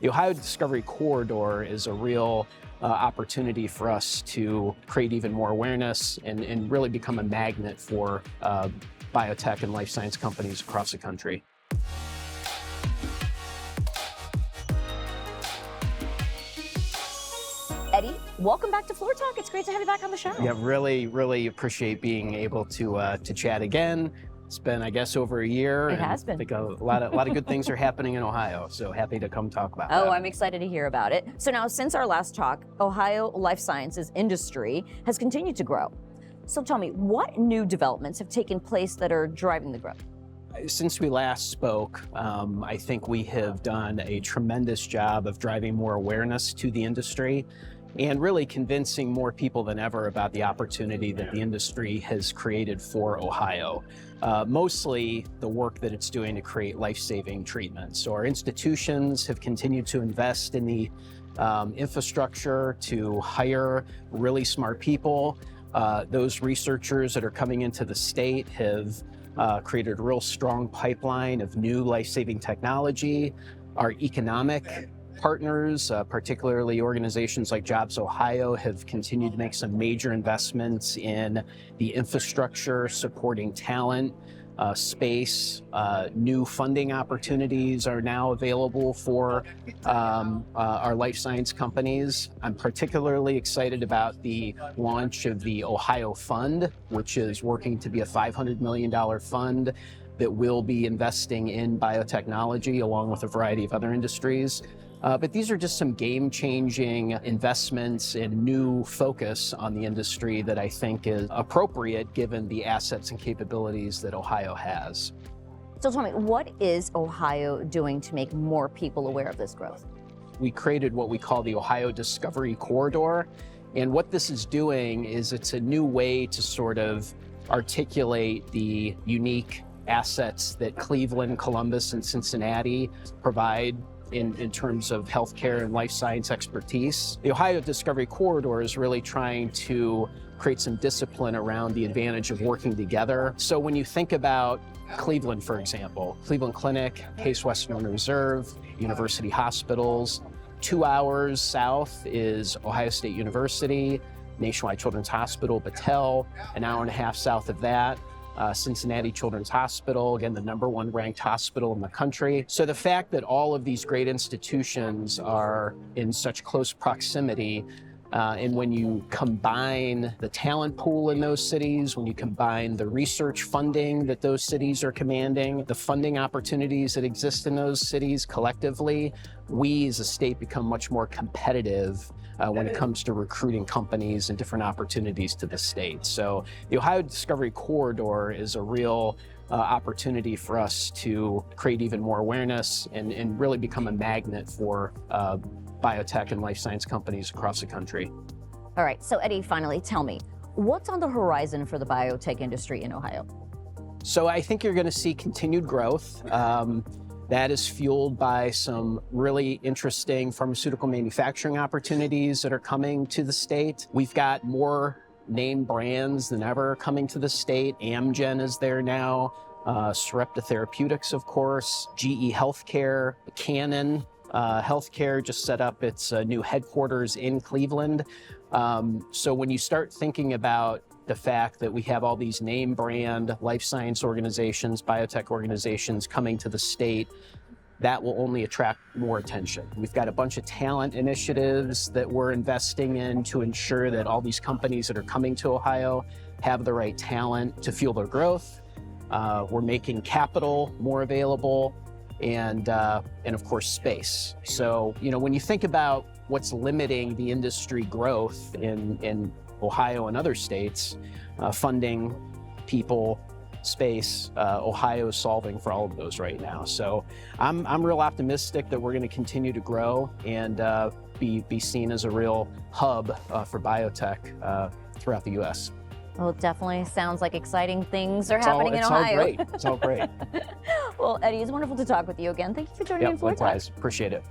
The Ohio Discovery Corridor is a real opportunity for us to create even more awareness and really become a magnet for biotech and life science companies across the country. Eddie, welcome back to Floor Talk. It's great to have you back on the show. Yeah, really appreciate being able to chat again. It's been, I guess, over a year. It has been. I think a lot of good things are happening in Ohio, so happy to come talk about that. Oh, I'm excited to hear about it. So now, since our last talk, Ohio life sciences industry has continued to grow. So tell me, what new developments have taken place that are driving the growth? Since we last spoke, I think we have done a tremendous job of driving more awareness to the industry and really convincing more people than ever about the opportunity that the industry has created for Ohio. Mostly the work that it's doing to create life-saving treatments. So our institutions have continued to invest in the infrastructure to hire really smart people. Those researchers that are coming into the state have created a real strong pipeline of new life-saving technology. Our economic partners, particularly organizations like Jobs Ohio, have continued to make some major investments in the infrastructure supporting talent, space. New funding opportunities are now available for our life science companies. I'm particularly excited about the launch of the Ohio Fund, which is working to be a $500 million fund that will be investing in biotechnology along with a variety of other industries. But these are just some game-changing investments and new focus on the industry that I think is appropriate given the assets and capabilities that Ohio has. So tell me, what is Ohio doing to make more people aware of this growth? We created what we call the Ohio Discovery Corridor. And what this is doing is it's a new way to sort of articulate the unique assets that Cleveland, Columbus, and Cincinnati provide in terms of healthcare and life science expertise. The Ohio Discovery Corridor is really trying to create some discipline around the advantage of working together. So when you think about Cleveland, for example, Cleveland Clinic, Case Western Reserve, University Hospitals, 2 hours south is Ohio State University, Nationwide Children's Hospital, Battelle, an hour and a half south of that. Cincinnati Children's Hospital, again, the #1 ranked hospital in the country. So the fact that all of these great institutions are in such close proximity, and when you combine the talent pool in those cities, when you combine the research funding that those cities are commanding, the funding opportunities that exist in those cities collectively, we as a state become much more competitive when it comes to recruiting companies and different opportunities to the state. So the Ohio Discovery Corridor is a real opportunity for us to create even more awareness and really become a magnet for biotech and life science companies across the country. All right, so Eddie, finally, tell me, what's on the horizon for the biotech industry in Ohio? So I think you're going to see continued growth. That is fueled by some really interesting pharmaceutical manufacturing opportunities that are coming to the state. We've got more name brands than ever coming to the state. Amgen is there now, Sarepta Therapeutics, of course, GE Healthcare, Canon Healthcare just set up its new headquarters in Cleveland. So when you start thinking about the fact that we have all these name brand life science organizations, biotech organizations coming to the state, that will only attract more attention. We've got a bunch of talent initiatives that we're investing in to ensure that all these companies that are coming to Ohio have the right talent to fuel their growth. We're making capital more available and of course space. So, when you think about what's limiting the industry growth in Ohio and other states, funding, people, space, Ohio is solving for all of those right now. So I'm real optimistic that we're going to continue to grow and be seen as a real hub for biotech throughout the U.S. Well, it definitely sounds like exciting things are happening in Ohio. It's all great. Well, Eddie, it's wonderful to talk with you again. Thank you for joining me in Floor Talk. Likewise. Appreciate it.